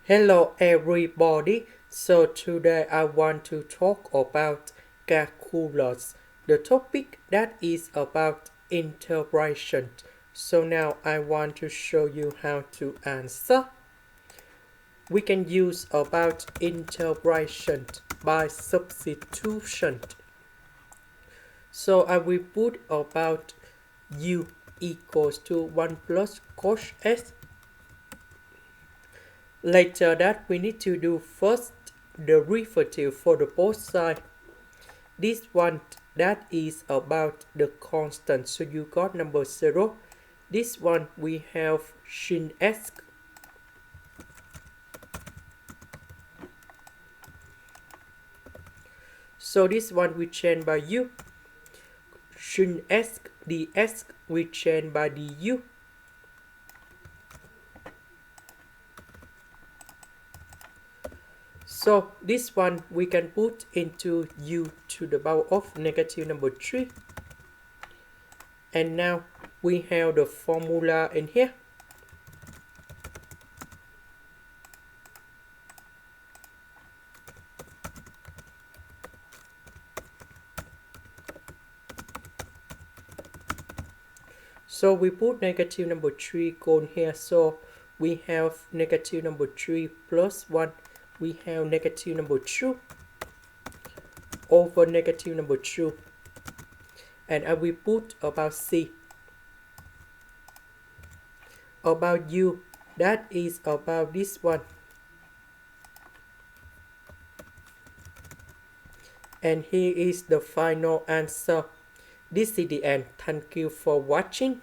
Hello everybody, so today I want to talk about calculus, the topic that is about integration. So now I want to show you how to answer. We can use about integration by substitution. So I will put about u equals to 1 plus coshx. Later that we need to do first the derivative for the both sides. This one that is about the constant, so you got number 0. This one we have sinhx. So this one we change by u. Sinhx dx we change by du. So this one we can put into u to the power of negative number 3. And now we have the formula in here. So we put negative number 3 going here. So we have negative number 3 plus 1. We have negative number 2 over negative number 2. And I will put about c. About u, that is about this one. And here is the final answer. This is the end. Thank you for watching.